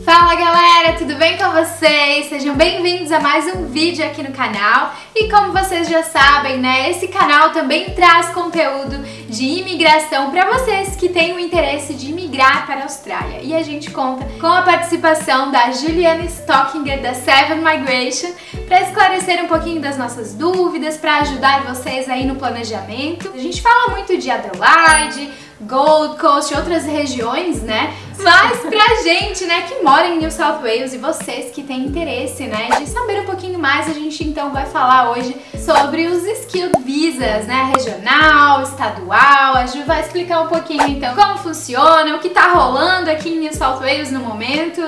Fala galera, tudo bem com vocês? Sejam bem-vindos a mais um vídeo aqui no canal. E como vocês já sabem, né, esse canal também traz conteúdo de imigração para vocês que têm o interesse de imigrar para a Austrália. E a gente conta com a participação da Juliana Stockinger da Seven Migration para esclarecer um pouquinho das nossas dúvidas, para ajudar vocês aí no planejamento. A gente fala muito de Adelaide, Gold Coast e outras regiões, né? Mas pra gente, né, que mora em New South Wales e vocês que têm interesse, né, de saber um pouquinho mais, a gente então vai falar hoje sobre os Skilled Visas, né, regional, estadual. A Ju vai explicar um pouquinho então como funciona, o que tá rolando aqui em New South Wales no momento.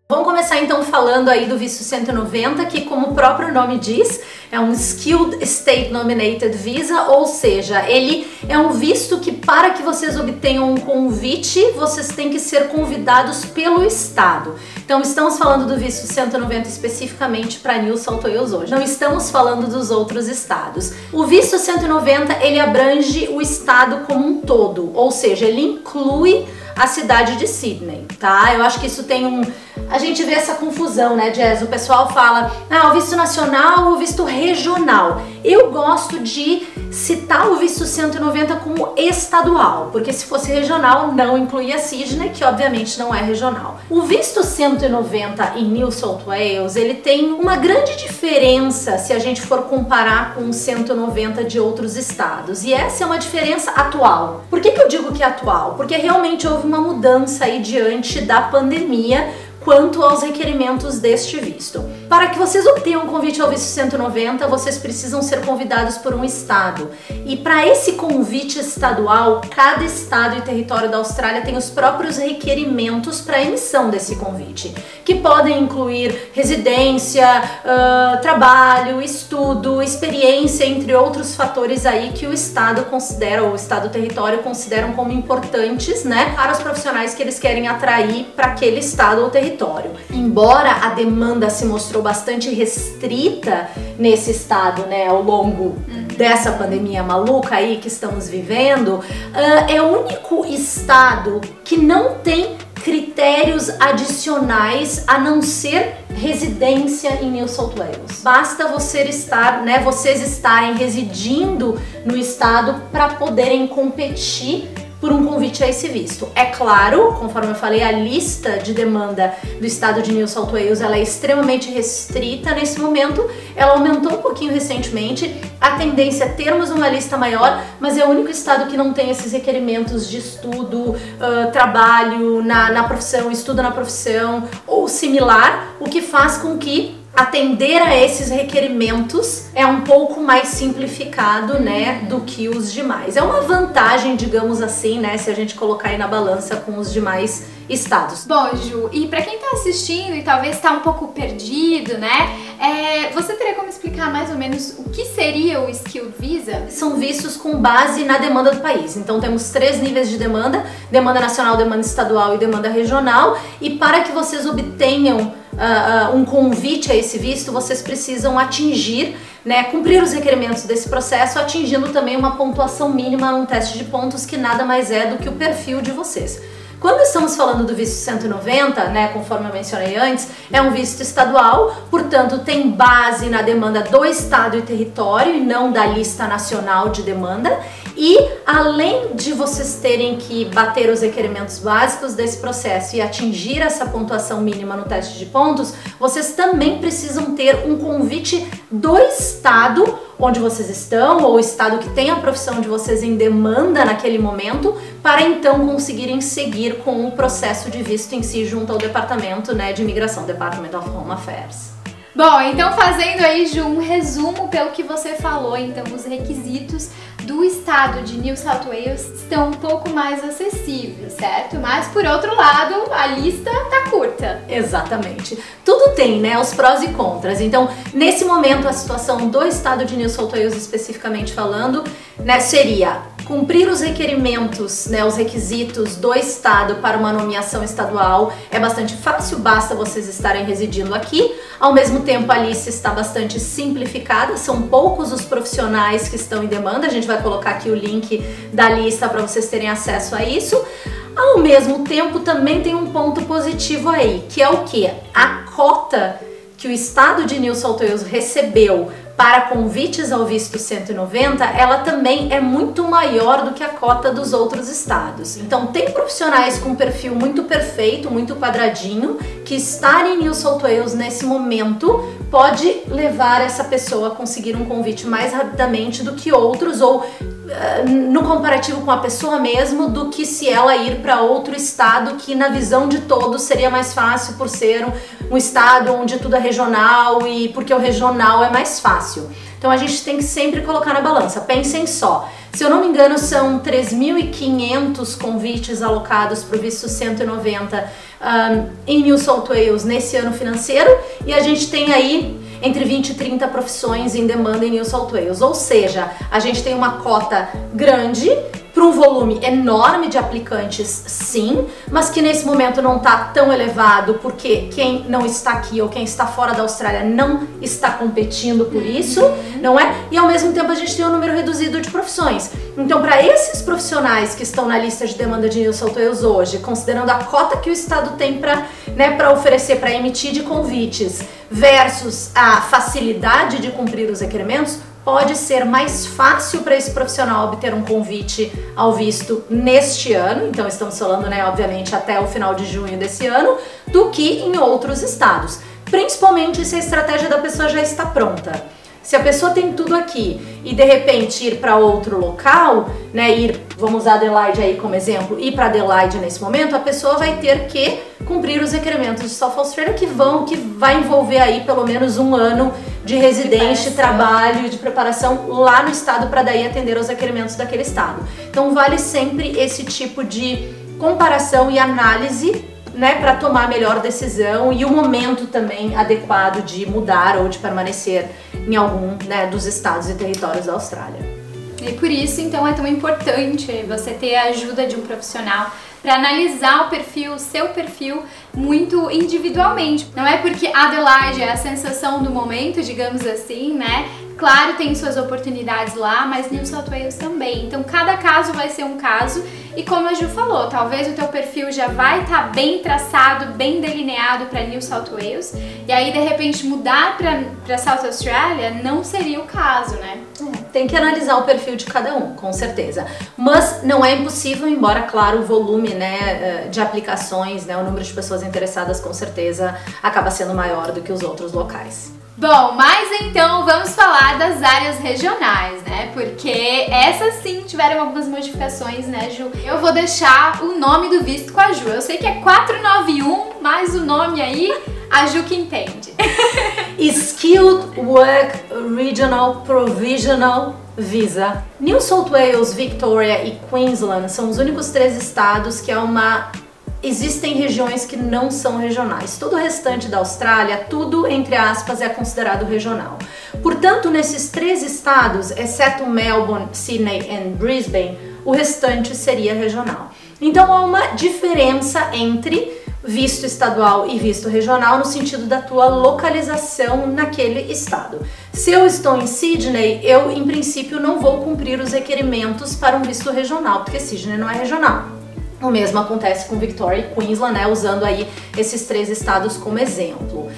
Vamos começar então falando aí do visto 190, que como o próprio nome diz, é um Skilled State Nominated Visa, ou seja, ele é um visto que para que vocês obtenham um convite, vocês têm que ser convidados pelo estado. Então estamos falando do visto 190 especificamente para New South Wales hoje, não estamos falando dos outros estados. O visto 190, ele abrange o estado como um todo, ou seja, ele inclui a cidade de Sydney, tá? Eu acho que isso tem a gente vê essa confusão, né, Jazz? O pessoal fala, o visto nacional ou o visto regional. Eu gosto de citar o visto 190 como estadual, porque se fosse regional não incluía Sydney, que obviamente não é regional. O visto 190 em New South Wales, ele tem uma grande diferença se a gente for comparar com o 190 de outros estados, e essa é uma diferença atual. Por que eu digo que é atual? Porque realmente houve uma mudança aí diante da pandemia quanto aos requerimentos deste visto. Para que vocês obtenham um convite ao visto 190, vocês precisam ser convidados por um estado. E para esse convite estadual, cada estado e território da Austrália tem os próprios requerimentos para a emissão desse convite, que podem incluir residência, trabalho, estudo, experiência, entre outros fatores aí que o estado considera, ou o estado e o território consideram como importantes, né, para os profissionais que eles querem atrair para aquele estado ou território. Embora a demanda se mostrou bastante restrita nesse estado, né, ao longo dessa pandemia maluca aí que estamos vivendo, é o único estado que não tem critérios adicionais a não ser residência em New South Wales. Basta vocês estarem residindo no estado para poderem competir por um convite a esse visto. É claro, conforme eu falei, a lista de demanda do estado de New South Wales ela é extremamente restrita nesse momento. Ela aumentou um pouquinho recentemente. A tendência é termos uma lista maior, mas é o único estado que não tem esses requerimentos de estudo, trabalho na profissão, estudo na profissão ou similar, o que faz com que atender a esses requerimentos é um pouco mais simplificado, né, do que os demais. É uma vantagem, digamos assim, né, se a gente colocar aí na balança com os demais estados. Bom, Ju, e pra quem tá assistindo e talvez tá um pouco perdido, né, você teria como explicar mais ou menos o que seria o Skilled Visa? São vistos com base na demanda do país. Então temos 3 níveis de demanda: demanda nacional, demanda estadual e demanda regional. E para que vocês obtenham um convite a esse visto, vocês precisam atingir, né, cumprir os requerimentos desse processo, atingindo também uma pontuação mínima num teste de pontos, que nada mais é do que o perfil de vocês. Quando estamos falando do visto 190, né, conforme eu mencionei antes, é um visto estadual, portanto tem base na demanda do estado e território e não da lista nacional de demanda. E além de vocês terem que bater os requerimentos básicos desse processo e atingir essa pontuação mínima no teste de pontos, vocês também precisam ter um convite do estado onde vocês estão, ou o estado que tem a profissão de vocês em demanda naquele momento, para então conseguirem seguir com o processo de visto em si junto ao departamento, né, de imigração, Department of Home Affairs. Bom, então fazendo aí, Ju, um resumo pelo que você falou, então os requisitos do estado de New South Wales estão um pouco mais acessíveis, certo? Mas por outro lado, a lista tá curta. Exatamente. Tudo tem, né, os prós e contras. Então, nesse momento, a situação do estado de New South Wales especificamente falando, né, seria cumprir os requerimentos, né, os requisitos do estado para uma nomeação estadual é bastante fácil, basta vocês estarem residindo aqui. Ao mesmo tempo, a lista está bastante simplificada, são poucos os profissionais que estão em demanda. A gente vai colocar aqui o link da lista para vocês terem acesso a isso. Ao mesmo tempo, também tem um ponto positivo aí, que é o que? A cota que o estado de New South Wales recebeu para convites ao visto 190, ela também é muito maior do que a cota dos outros estados. Então tem profissionais com perfil muito perfeito, muito quadradinho, que estar em New South Wales nesse momento pode levar essa pessoa a conseguir um convite mais rapidamente do que outros, ou no comparativo com a pessoa mesmo, do que se ela ir para outro estado que na visão de todos seria mais fácil por ser um estado onde tudo é regional e porque o regional é mais fácil. Então a gente tem que sempre colocar na balança. Pensem só, se eu não me engano são 3.500 convites alocados para o visto 190 em New South Wales nesse ano financeiro, e a gente tem aí entre 20 e 30 profissões em demanda em New South Wales, ou seja, a gente tem uma cota grande para um volume enorme de aplicantes, sim, mas que nesse momento não está tão elevado porque quem não está aqui ou quem está fora da Austrália não está competindo por isso, não é? E ao mesmo tempo a gente tem um número reduzido de profissões. Então, para esses profissionais que estão na lista de demanda de New South Wales hoje, considerando a cota que o estado tem para oferecer, para emitir de convites, versus a facilidade de cumprir os requerimentos, pode ser mais fácil para esse profissional obter um convite ao visto neste ano, então estamos falando, né, obviamente, até o final de junho desse ano, do que em outros estados, principalmente se a estratégia da pessoa já está pronta. Se a pessoa tem tudo aqui e de repente ir para outro local, né, vamos usar Adelaide aí como exemplo, ir para Adelaide nesse momento, a pessoa vai ter que cumprir os requerimentos de South Australia que vai envolver aí pelo menos um ano de residência, de trabalho, de preparação lá no estado para daí atender aos requerimentos daquele estado. Então vale sempre esse tipo de comparação e análise, né, para tomar a melhor decisão e o momento também adequado de mudar ou de permanecer em algum, né, dos estados e territórios da Austrália. E por isso, então, é tão importante você ter a ajuda de um profissional para analisar o seu perfil muito individualmente. Não é porque Adelaide é a sensação do momento, digamos assim, né? Claro, tem suas oportunidades lá, mas New South Wales também. Então, cada caso vai ser um caso. E como a Ju falou, talvez o teu perfil já vai estar bem traçado, bem delineado para New South Wales. E aí, de repente, mudar para South Australia não seria o caso, né? Tem que analisar o perfil de cada um, com certeza. Mas não é impossível, embora, claro, o volume, né, de aplicações, né, o número de pessoas interessadas, com certeza, acaba sendo maior do que os outros locais. Bom, mas então vamos falar das áreas regionais, né? Porque essas sim tiveram algumas modificações, né, Ju? Eu vou deixar o nome do visto com a Ju. Eu sei que é 491, mas o nome aí, a Ju que entende. Skilled Work Regional Provisional Visa. New South Wales, Victoria e Queensland são os únicos 3 estados que existem regiões que não são regionais. Todo o restante da Austrália, tudo, entre aspas, é considerado regional. Portanto, nesses 3 estados, exceto Melbourne, Sydney e Brisbane, o restante seria regional. Então, há uma diferença entre visto estadual e visto regional no sentido da tua localização naquele estado. Se eu estou em Sydney, eu, em princípio, não vou cumprir os requerimentos para um visto regional, porque Sydney não é regional. O mesmo acontece com Victoria e Queensland, né, usando aí esses 3 estados como exemplo.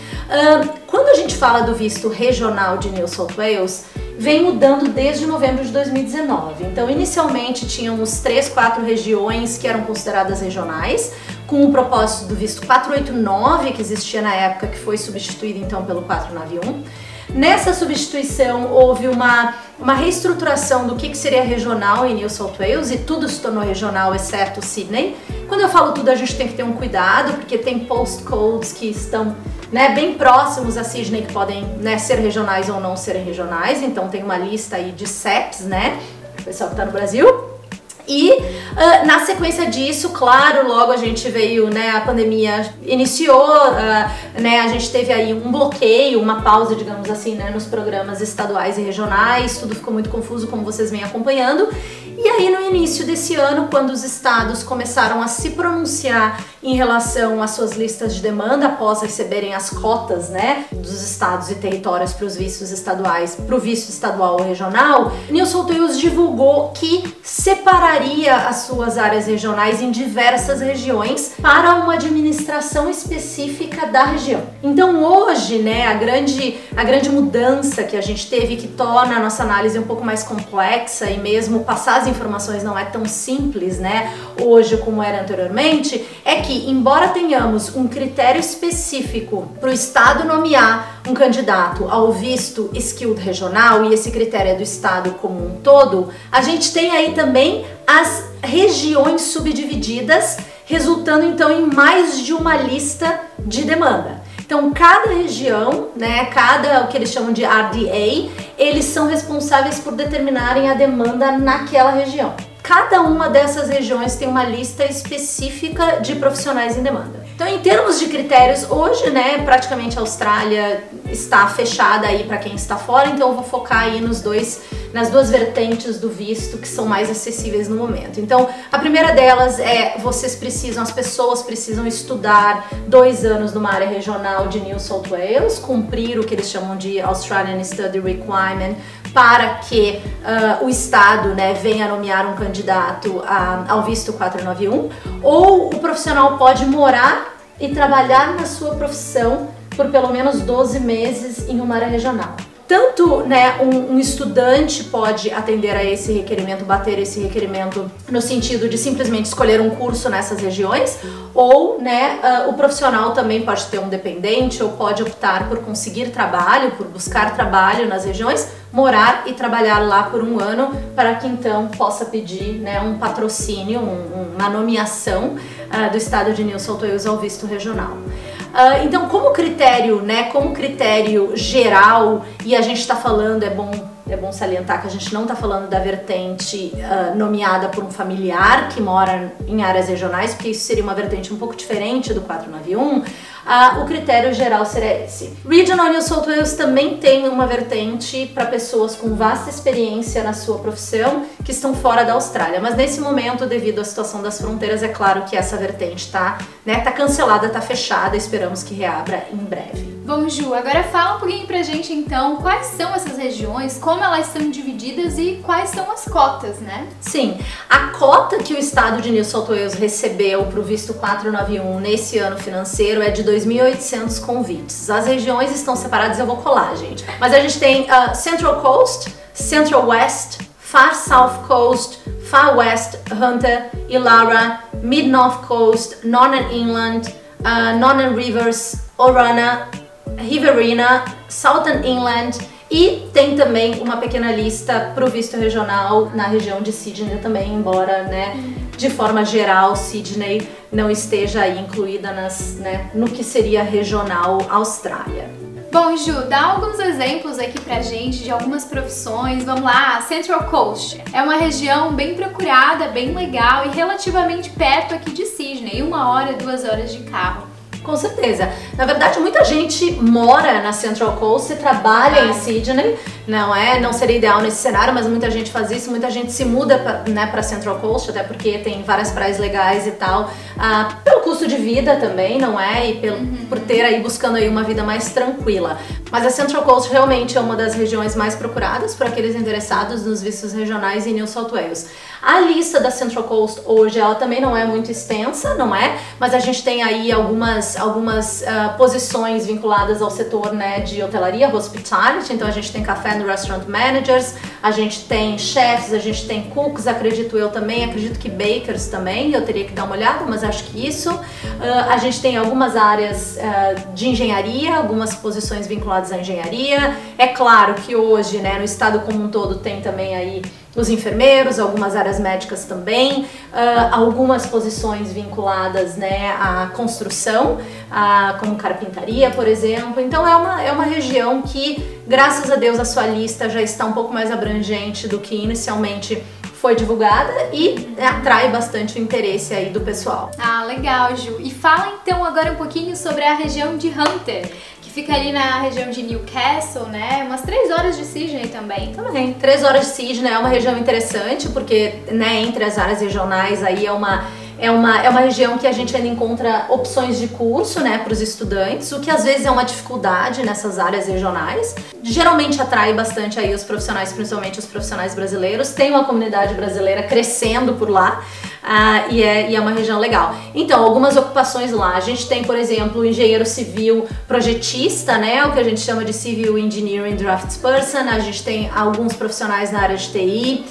Quando a gente fala do visto regional de New South Wales, vem mudando desde novembro de 2019. Então, inicialmente tínhamos 3, 4 regiões que eram consideradas regionais, com o propósito do visto 489, que existia na época, que foi substituído então pelo 491. Nessa substituição houve uma reestruturação do que seria regional em New South Wales, e tudo se tornou regional exceto Sydney. Quando eu falo tudo, a gente tem que ter um cuidado, porque tem postcodes que estão, né, bem próximos a Sydney, que podem, né, ser regionais ou não serem regionais. Então tem uma lista aí de CEPs, né, para o pessoal que está no Brasil. E na sequência disso, claro, logo a gente veio, né, a pandemia iniciou, né, a gente teve aí um bloqueio, uma pausa, digamos assim, né, nos programas estaduais e regionais, tudo ficou muito confuso, como vocês vêm acompanhando. E aí no início desse ano, quando os estados começaram a se pronunciar em relação às suas listas de demanda após receberem as cotas, né, dos estados e territórios para os vistos estaduais, para o visto estadual ou regional, New South Wales divulgou que separaria as suas áreas regionais em diversas regiões para uma administração específica da região. Então hoje, né, a grande mudança que a gente teve, que torna a nossa análise um pouco mais complexa e mesmo passar as informações não é tão simples, né, hoje como era anteriormente, é que, embora tenhamos um critério específico para o estado nomear um candidato ao visto skilled regional, e esse critério é do estado como um todo, a gente tem aí também as regiões subdivididas, resultando então em mais de uma lista de demanda. Então, cada região, né, o que eles chamam de RDA, eles são responsáveis por determinarem a demanda naquela região. Cada uma dessas regiões tem uma lista específica de profissionais em demanda. Então, em termos de critérios, hoje, né, praticamente a Austrália está fechada aí para quem está fora, então eu vou focar aí nas duas vertentes do visto que são mais acessíveis no momento. Então, a primeira delas é as pessoas precisam estudar 2 anos numa área regional de New South Wales, cumprir o que eles chamam de Australian Study Requirement, para que o estado, né, venha nomear um candidato ao visto 491, ou o profissional pode morar e trabalhar na sua profissão por pelo menos 12 meses em uma área regional. Tanto, né, um estudante pode atender a esse requerimento, bater esse requerimento no sentido de simplesmente escolher um curso nessas regiões, ou, né, o profissional também pode ter um dependente ou pode optar por conseguir trabalho, por buscar trabalho nas regiões, morar e trabalhar lá por 1 ano, para que então possa pedir, né, um patrocínio, uma nomeação do estado de New South Wales ao visto regional. Então, como critério geral, e a gente está falando, é bom salientar que a gente não está falando da vertente nomeada por um familiar que mora em áreas regionais, porque isso seria uma vertente um pouco diferente do 491, o critério geral seria esse. Regional New South Wales também tem uma vertente para pessoas com vasta experiência na sua profissão que estão fora da Austrália, mas nesse momento, devido à situação das fronteiras, é claro que essa vertente está cancelada, está fechada, esperamos que reabra em breve. Bom, Ju, agora fala um pouquinho pra gente então quais são essas regiões, como elas são divididas e quais são as cotas, né? Sim, a cota que o estado de New South Wales recebeu para o visto 491 nesse ano financeiro é de 2.800 convites. As regiões estão separadas, eu vou colar, gente. Mas a gente tem Central Coast, Central West, Far South Coast, Far West, Hunter, Illawarra, Mid North Coast, Northern Inland, Northern Rivers, Orana, Riverina, Southern Inland, e tem também uma pequena lista para o visto regional na região de Sydney também, embora, né, de forma geral, Sydney não esteja aí incluída no que seria regional Austrália. Bom, Ju, dá alguns exemplos aqui pra gente de algumas profissões. Vamos lá, Central Coast. É uma região bem procurada, bem legal e relativamente perto aqui de Sydney, 1 hora, 2 horas de carro. Com certeza. Na verdade, muita gente mora na Central Coast e trabalha em Sydney, não seria ideal nesse cenário, mas muita gente faz isso, muita gente se muda para Central Coast, até porque tem várias praias legais e tal, pelo custo de vida também, não é? E por ter aí, buscando aí uma vida mais tranquila. Mas a Central Coast realmente é uma das regiões mais procuradas por aqueles interessados nos vistos regionais em New South Wales. A lista da Central Coast hoje, ela também não é muito extensa, não é? Mas a gente tem aí algumas posições vinculadas ao setor, né, de hotelaria, hospitality. Então a gente tem café and restaurant managers, a gente tem chefs, a gente tem cooks, acredito eu também, acredito que bakers também, eu teria que dar uma olhada, mas acho que isso. A gente tem algumas áreas de engenharia, algumas posições vinculadas à engenharia. É claro que hoje, né, no estado como um todo tem também aí os enfermeiros, algumas áreas médicas também, algumas posições vinculadas, né, à construção, como carpintaria, por exemplo. Então é uma região que, graças a Deus, a sua lista já está um pouco mais abrangente do que inicialmente foi divulgada e atrai bastante o interesse aí do pessoal. Ah, legal, Ju. E fala então agora um pouquinho sobre a região de Hunter, que fica ali na região de Newcastle, né? Umas 3 horas de Sydney também. Também, 3 horas de Sydney é uma região interessante, porque, né, entre as áreas regionais aí é uma região que a gente ainda encontra opções de curso, né, para os estudantes, o que às vezes é uma dificuldade nessas áreas regionais. Geralmente atrai bastante aí os profissionais, principalmente os profissionais brasileiros. Tem uma comunidade brasileira crescendo por lá. E é uma região legal. Então, algumas ocupações lá. A gente tem, por exemplo, o engenheiro civil projetista, né? O que a gente chama de Civil Engineering Draftsperson. A gente tem alguns profissionais na área de TI.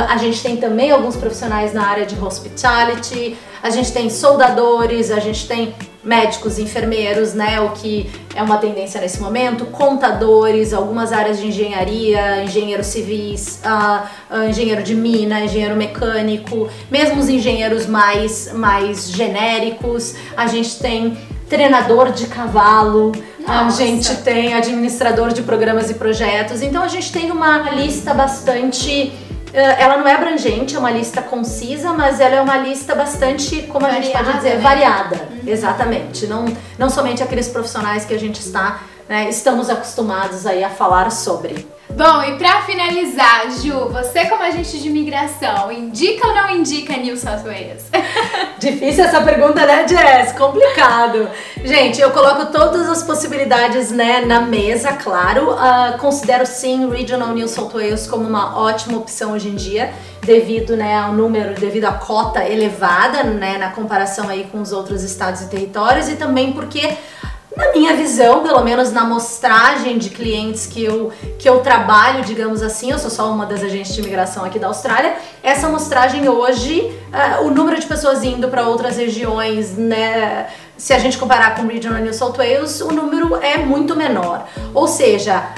A gente tem também alguns profissionais na área de Hospitality. A gente tem soldadores, a gente tem médicos, enfermeiros, né, o que é uma tendência nesse momento, contadores, algumas áreas de engenharia, engenheiros civis, engenheiro de mina, engenheiro mecânico, mesmo os engenheiros mais genéricos. A gente tem treinador de cavalo, a gente tem administrador de programas e projetos. Então a gente tem uma lista bastante... Ela não é abrangente, é uma lista concisa, mas ela é uma lista bastante, como a gente pode dizer, variada. Exatamente. Não somente aqueles profissionais que a gente estamos acostumados aí a falar sobre. Bom, e pra finalizar, Ju, você como agente de imigração, indica ou não indica New South Wales? Difícil essa pergunta, né, Jess? Complicado. Gente, eu coloco todas as possibilidades, né, na mesa, claro. Considero sim Regional New South Wales como uma ótima opção hoje em dia, devido, né, ao número, devido à cota elevada, né, na comparação aí com os outros estados e territórios, e também porque, na minha visão, pelo menos na amostragem de clientes que eu trabalho, digamos assim, eu sou só uma das agentes de imigração aqui da Austrália, essa amostragem hoje, o número de pessoas indo para outras regiões, né, se a gente comparar com Regional New South Wales, o número é muito menor. Ou seja,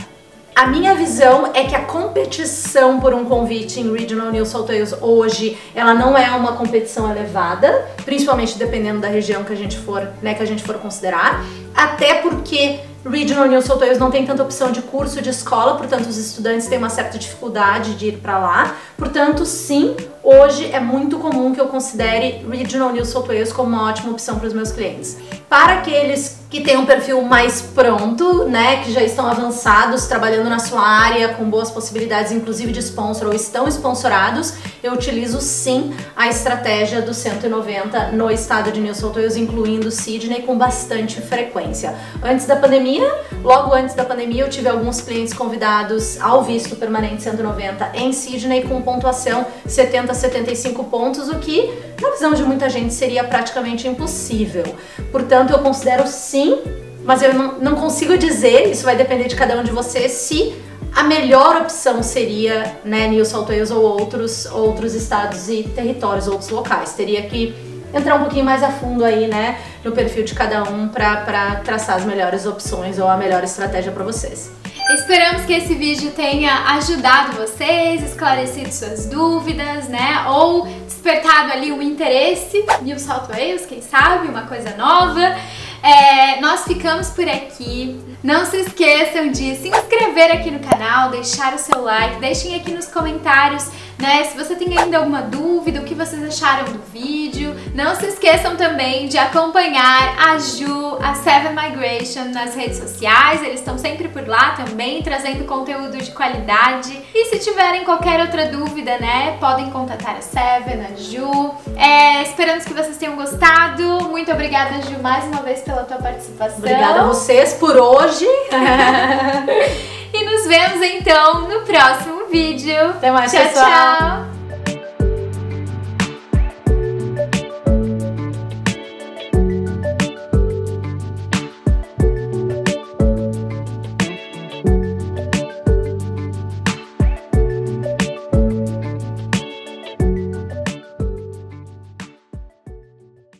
a minha visão é que a competição por um convite em Regional New South Wales hoje, ela não é uma competição elevada, principalmente dependendo da região que a gente for considerar, até porque Regional New South Wales não tem tanta opção de curso de escola, portanto os estudantes têm uma certa dificuldade de ir para lá. Portanto, sim, hoje é muito comum que eu considere Regional New South Wales como uma ótima opção para os meus clientes. Para aqueles que têm um perfil mais pronto, né, que já estão avançados, trabalhando na sua área, com boas possibilidades, inclusive de sponsor ou estão sponsorados, eu utilizo sim a estratégia do 190 no estado de New South Wales, incluindo Sydney, com bastante frequência. Logo antes da pandemia, eu tive alguns clientes convidados ao visto permanente 190 em Sydney com pontuação 70 a 75 pontos, o que, na visão de muita gente, seria praticamente impossível. Portanto, eu considero sim, mas eu não consigo dizer, isso vai depender de cada um de vocês, se a melhor opção seria, né, New South Wales ou outros estados e territórios, outros locais. Teria que entrar um pouquinho mais a fundo aí, né, no perfil de cada um para traçar as melhores opções ou a melhor estratégia para vocês. Esperamos que esse vídeo tenha ajudado vocês, esclarecido suas dúvidas, né, ou despertado ali o interesse. New South Wales, quem sabe, uma coisa nova. Nós ficamos por aqui. Não se esqueçam de se inscrever aqui no canal, deixar o seu like, deixem aqui nos comentários, né, se você tem ainda alguma dúvida, o que vocês acharam do vídeo. Não se esqueçam também de acompanhar a Ju, a Seven Migration nas redes sociais, eles estão sempre por lá também, trazendo conteúdo de qualidade. E se tiverem qualquer outra dúvida, né, podem contatar a Seven, a Ju. Esperamos que vocês tenham gostado. Muito obrigada, Ju, mais uma vez pela tua participação. Obrigada a vocês por hoje. E nos vemos então no próximo vídeo. Até mais, tchau, pessoal. tchau.